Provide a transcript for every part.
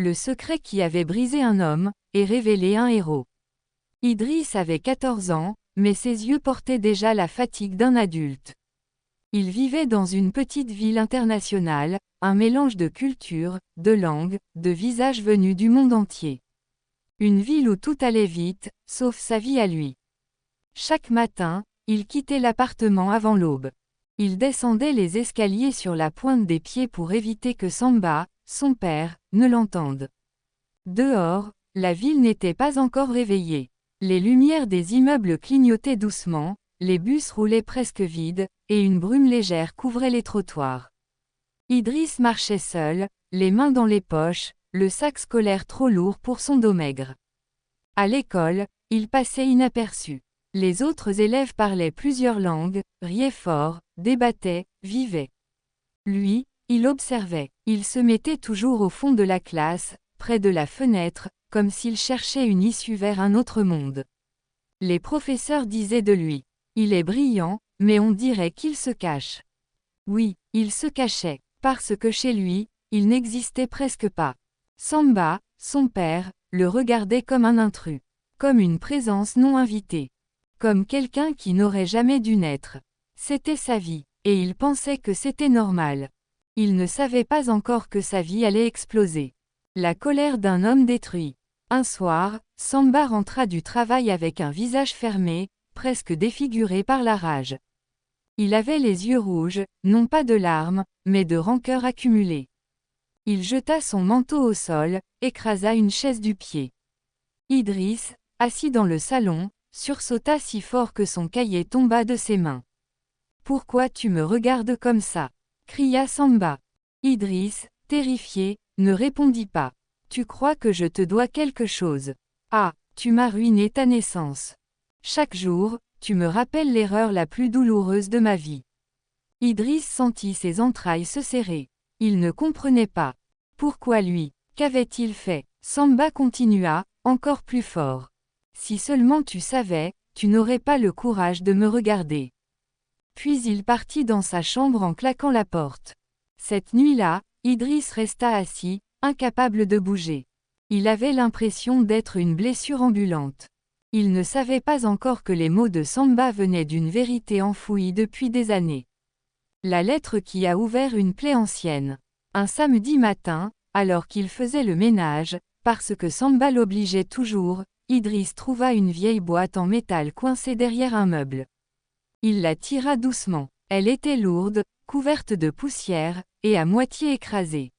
Le secret qui avait brisé un homme, et révélé un héros. Idriss avait 14 ans, mais ses yeux portaient déjà la fatigue d'un adulte. Il vivait dans une petite ville internationale, un mélange de cultures, de langues, de visages venus du monde entier. Une ville où tout allait vite, sauf sa vie à lui. Chaque matin, il quittait l'appartement avant l'aube. Il descendait les escaliers sur la pointe des pieds pour éviter que Samba, son père, ne l'entende. Dehors, la ville n'était pas encore réveillée. Les lumières des immeubles clignotaient doucement, les bus roulaient presque vides, et une brume légère couvrait les trottoirs. Idriss marchait seul, les mains dans les poches, le sac scolaire trop lourd pour son dos maigre. À l'école, il passait inaperçu. Les autres élèves parlaient plusieurs langues, riaient fort, débattaient, vivaient. Lui, il observait. Il se mettait toujours au fond de la classe, près de la fenêtre, comme s'il cherchait une issue vers un autre monde. Les professeurs disaient de lui: il est brillant, mais on dirait qu'il se cache. Oui, il se cachait, parce que chez lui, il n'existait presque pas. Samba, son père, le regardait comme un intrus, comme une présence non invitée, comme quelqu'un qui n'aurait jamais dû naître. C'était sa vie, et il pensait que c'était normal. Il ne savait pas encore que sa vie allait exploser. La colère d'un homme détruit. Un soir, Samba rentra du travail avec un visage fermé, presque défiguré par la rage. Il avait les yeux rouges, non pas de larmes, mais de rancœur accumulée. Il jeta son manteau au sol, écrasa une chaise du pied. Idriss, assis dans le salon, sursauta si fort que son cahier tomba de ses mains. « Pourquoi tu me regardes comme ça ?» cria Samba. Idriss, terrifié, ne répondit pas. « Tu crois que je te dois quelque chose? Ah, tu m'as ruiné ta naissance. Chaque jour, tu me rappelles l'erreur la plus douloureuse de ma vie. » Idriss sentit ses entrailles se serrer. Il ne comprenait pas. Pourquoi lui? Qu'avait-il fait? Samba continua, encore plus fort. « Si seulement tu savais, tu n'aurais pas le courage de me regarder. » Puis il partit dans sa chambre en claquant la porte. Cette nuit-là, Idriss resta assis, incapable de bouger. Il avait l'impression d'être une blessure ambulante. Il ne savait pas encore que les mots de Samba venaient d'une vérité enfouie depuis des années. La lettre qui a ouvert une plaie ancienne. Un samedi matin, alors qu'il faisait le ménage, parce que Samba l'obligeait toujours, Idriss trouva une vieille boîte en métal coincée derrière un meuble. Il la tira doucement. Elle était lourde, couverte de poussière, et à moitié écrasée.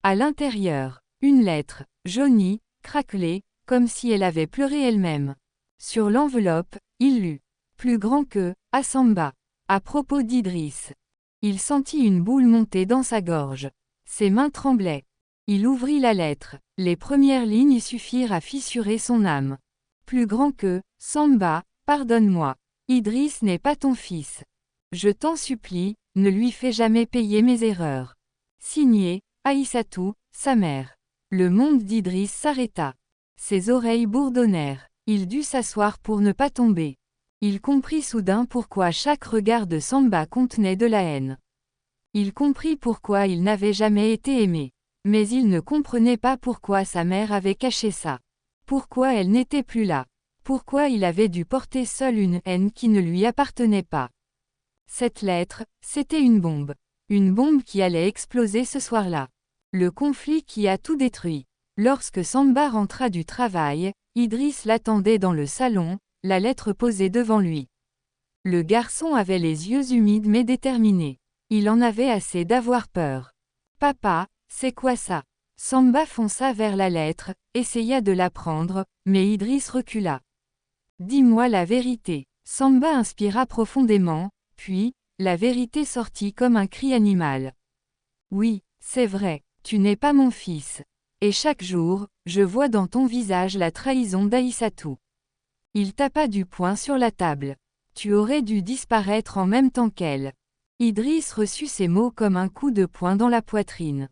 À l'intérieur, une lettre, jaunie, craquelée, comme si elle avait pleuré elle-même. Sur l'enveloppe, il lut. Plus grand que, à Samba. À propos d'Idriss. Il sentit une boule monter dans sa gorge. Ses mains tremblaient. Il ouvrit la lettre. Les premières lignes suffirent à fissurer son âme. Plus grand que, Samba, pardonne-moi. Idriss n'est pas ton fils. Je t'en supplie, ne lui fais jamais payer mes erreurs. Signé, Aïssatou, sa mère. Le monde d'Idriss s'arrêta. Ses oreilles bourdonnèrent. Il dut s'asseoir pour ne pas tomber. Il comprit soudain pourquoi chaque regard de Samba contenait de la haine. Il comprit pourquoi il n'avait jamais été aimé. Mais il ne comprenait pas pourquoi sa mère avait caché ça. Pourquoi elle n'était plus là. Pourquoi il avait dû porter seul une haine qui ne lui appartenait pas. Cette lettre, c'était une bombe. Une bombe qui allait exploser ce soir-là. Le conflit qui a tout détruit. Lorsque Samba rentra du travail, Idriss l'attendait dans le salon, la lettre posée devant lui. Le garçon avait les yeux humides mais déterminés. Il en avait assez d'avoir peur. « Papa, c'est quoi ça ?» Samba fonça vers la lettre, essaya de la prendre, mais Idriss recula. « Dis-moi la vérité. » Samba inspira profondément, puis, la vérité sortit comme un cri animal. « Oui, c'est vrai, tu n'es pas mon fils. Et chaque jour, je vois dans ton visage la trahison d'Aïssatou. » Il tapa du poing sur la table. « Tu aurais dû disparaître en même temps qu'elle. » Idriss reçut ces mots comme un coup de poing dans la poitrine.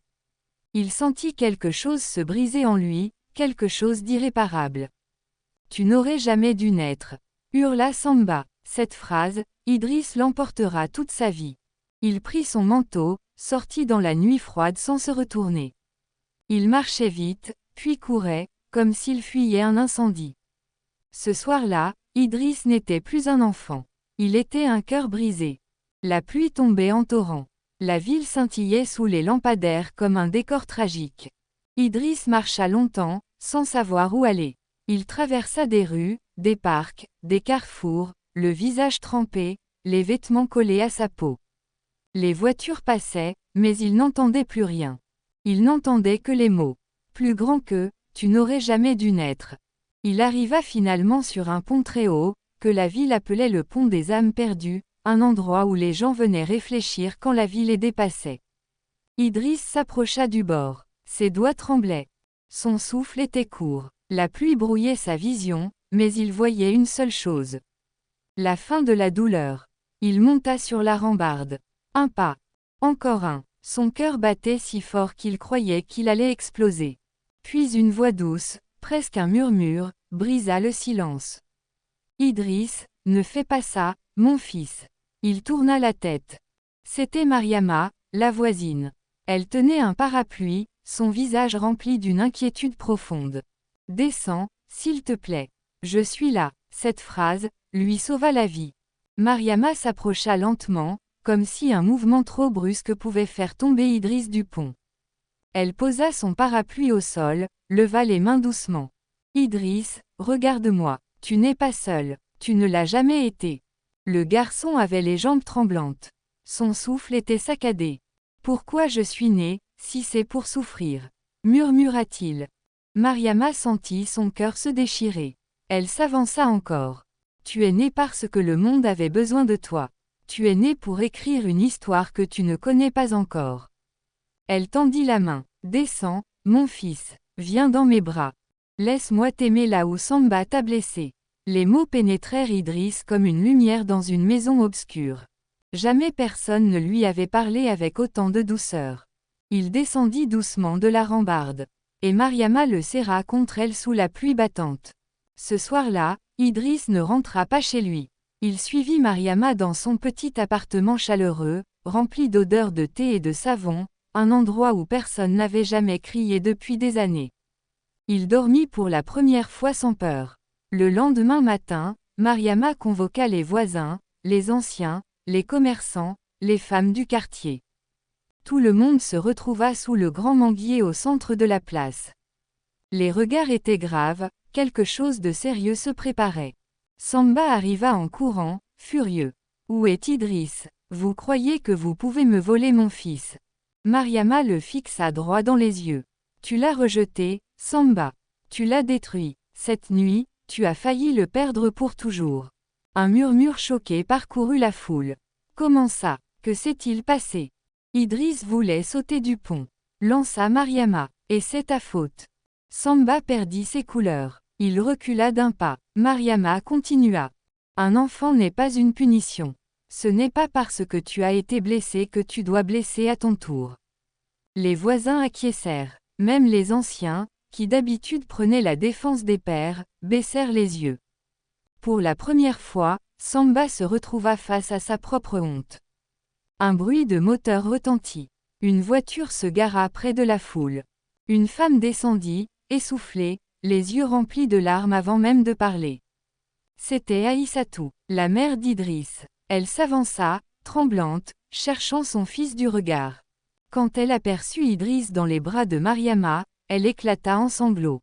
Il sentit quelque chose se briser en lui, quelque chose d'irréparable. « Tu n'aurais jamais dû naître !» hurla Samba. Cette phrase, Idriss l'emportera toute sa vie. Il prit son manteau, sortit dans la nuit froide sans se retourner. Il marchait vite, puis courait, comme s'il fuyait un incendie. Ce soir-là, Idriss n'était plus un enfant. Il était un cœur brisé. La pluie tombait en torrent. La ville scintillait sous les lampadaires comme un décor tragique. Idriss marcha longtemps, sans savoir où aller. Il traversa des rues, des parcs, des carrefours, le visage trempé, les vêtements collés à sa peau. Les voitures passaient, mais il n'entendait plus rien. Il n'entendait que les mots. Plus grand que, tu n'aurais jamais dû naître. Il arriva finalement sur un pont très haut, que la ville appelait le pont des âmes perdues, un endroit où les gens venaient réfléchir quand la vie les dépassait. Idriss s'approcha du bord. Ses doigts tremblaient. Son souffle était court. La pluie brouillait sa vision, mais il voyait une seule chose. La fin de la douleur. Il monta sur la rambarde. Un pas. Encore un. Son cœur battait si fort qu'il croyait qu'il allait exploser. Puis une voix douce, presque un murmure, brisa le silence. Idriss, ne fais pas ça, mon fils. Il tourna la tête. C'était Mariama, la voisine. Elle tenait un parapluie, son visage rempli d'une inquiétude profonde. Descends, s'il te plaît. Je suis là. Cette phrase lui sauva la vie. Mariama s'approcha lentement, comme si un mouvement trop brusque pouvait faire tomber Idriss du pont. Elle posa son parapluie au sol, leva les mains doucement. Idriss, regarde-moi. Tu n'es pas seul. Tu ne l'as jamais été. Le garçon avait les jambes tremblantes. Son souffle était saccadé. Pourquoi je suis né, si c'est pour souffrir? Murmura-t-il. Mariama sentit son cœur se déchirer. Elle s'avança encore. Tu es né parce que le monde avait besoin de toi. Tu es né pour écrire une histoire que tu ne connais pas encore. Elle tendit la main. Descends, mon fils. Viens dans mes bras. Laisse-moi t'aimer là où Samba t'a blessé. Les mots pénétrèrent Idriss comme une lumière dans une maison obscure. Jamais personne ne lui avait parlé avec autant de douceur. Il descendit doucement de la rambarde. Et Mariama le serra contre elle sous la pluie battante. Ce soir-là, Idriss ne rentra pas chez lui. Il suivit Mariama dans son petit appartement chaleureux, rempli d'odeurs de thé et de savon, un endroit où personne n'avait jamais crié depuis des années. Il dormit pour la première fois sans peur. Le lendemain matin, Mariama convoqua les voisins, les anciens, les commerçants, les femmes du quartier. Tout le monde se retrouva sous le grand manguier au centre de la place. Les regards étaient graves, quelque chose de sérieux se préparait. Samba arriva en courant, furieux. Où est Idriss? Vous croyez que vous pouvez me voler mon fils? Mariama le fixa droit dans les yeux. Tu l'as rejeté, Samba. Tu l'as détruit. Cette nuit, tu as failli le perdre pour toujours. Un murmure choqué parcourut la foule. Comment ça? Que s'est-il passé? Idriss voulait sauter du pont. Lança Mariama. Et c'est ta faute. Samba perdit ses couleurs. Il recula d'un pas. Mariama continua. Un enfant n'est pas une punition. Ce n'est pas parce que tu as été blessé que tu dois blesser à ton tour. Les voisins acquiescèrent. Même les anciens, qui d'habitude prenaient la défense des pères, baissèrent les yeux. Pour la première fois, Samba se retrouva face à sa propre honte. Un bruit de moteur retentit. Une voiture se gara près de la foule. Une femme descendit, essoufflée, les yeux remplis de larmes avant même de parler. C'était Aïssatou, la mère d'Idriss. Elle s'avança, tremblante, cherchant son fils du regard. Quand elle aperçut Idriss dans les bras de Mariama, elle éclata en sanglots.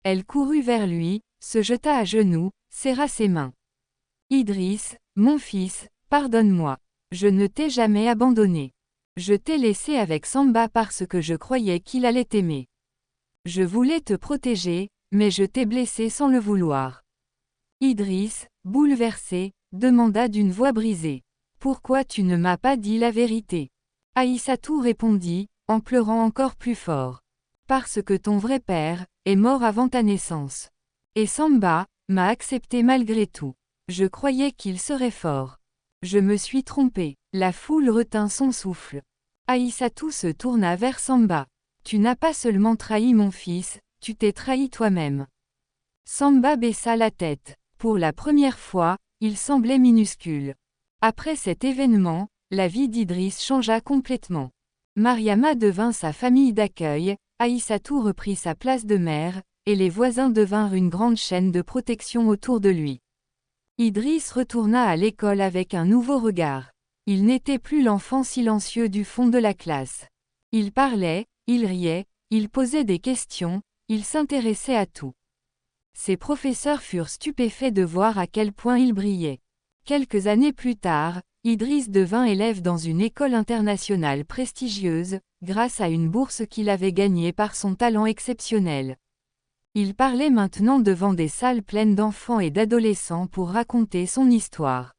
Elle courut vers lui, se jeta à genoux, serra ses mains. Idriss, mon fils, pardonne-moi. Je ne t'ai jamais abandonné. Je t'ai laissé avec Samba parce que je croyais qu'il allait t'aimer. Je voulais te protéger, mais je t'ai blessé sans le vouloir. Idriss, bouleversé, demanda d'une voix brisée. Pourquoi tu ne m'as pas dit la vérité? Aïssatou répondit, en pleurant encore plus fort. Parce que ton vrai père est mort avant ta naissance. Et Samba m'a accepté malgré tout. Je croyais qu'il serait fort. Je me suis trompée. La foule retint son souffle. Aïssatou se tourna vers Samba. Tu n'as pas seulement trahi mon fils, tu t'es trahi toi-même. Samba baissa la tête. Pour la première fois, il semblait minuscule. Après cet événement, la vie d'Idriss changea complètement. Mariama devint sa famille d'accueil, Aïssatou reprit sa place de mère, et les voisins devinrent une grande chaîne de protection autour de lui. Idriss retourna à l'école avec un nouveau regard. Il n'était plus l'enfant silencieux du fond de la classe. Il parlait, il riait, il posait des questions, il s'intéressait à tout. Ses professeurs furent stupéfaits de voir à quel point il brillait. Quelques années plus tard, Idriss devint élève dans une école internationale prestigieuse, grâce à une bourse qu'il avait gagnée par son talent exceptionnel. Il parlait maintenant devant des salles pleines d'enfants et d'adolescents pour raconter son histoire.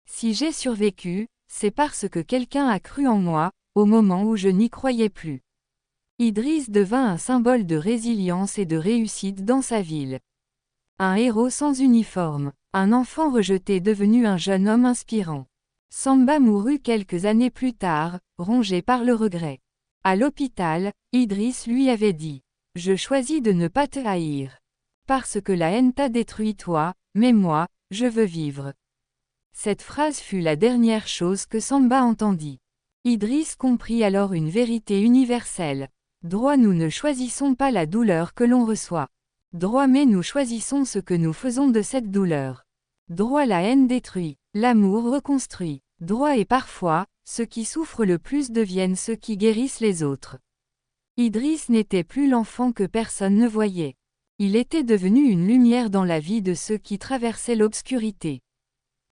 Si j'ai survécu, c'est parce que quelqu'un a cru en moi, au moment où je n'y croyais plus. Idriss devint un symbole de résilience et de réussite dans sa ville. Un héros sans uniforme, un enfant rejeté devenu un jeune homme inspirant. Samba mourut quelques années plus tard, rongé par le regret. À l'hôpital, Idriss lui avait dit « Je choisis de ne pas te haïr. Parce que la haine t'a détruit toi, mais moi, je veux vivre. » Cette phrase fut la dernière chose que Samba entendit. Idriss comprit alors une vérité universelle. Droit, nous ne choisissons pas la douleur que l'on reçoit. Droit, mais nous choisissons ce que nous faisons de cette douleur. Droit, la haine détruit, l'amour reconstruit. Droit, et parfois, ceux qui souffrent le plus deviennent ceux qui guérissent les autres. Idriss n'était plus l'enfant que personne ne voyait. Il était devenu une lumière dans la vie de ceux qui traversaient l'obscurité.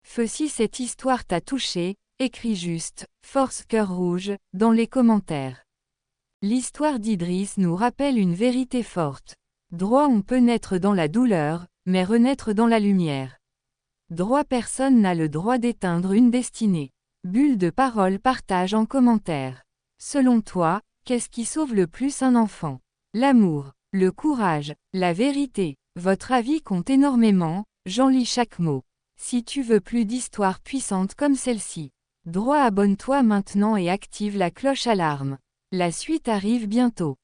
Feu, si cette histoire t'a touché, écris juste « Force cœur rouge » dans les commentaires. L'histoire d'Idriss nous rappelle une vérité forte. Droit, on peut naître dans la douleur, mais renaître dans la lumière. Droit, personne n'a le droit d'éteindre une destinée. Bulle de parole, partage en commentaire. Selon toi, qu'est-ce qui sauve le plus un enfant? L'amour, le courage, la vérité. Votre avis compte énormément, j'en lis chaque mot. Si tu veux plus d'histoires puissantes comme celle-ci, droit, abonne-toi maintenant et active la cloche alarme. La suite arrive bientôt.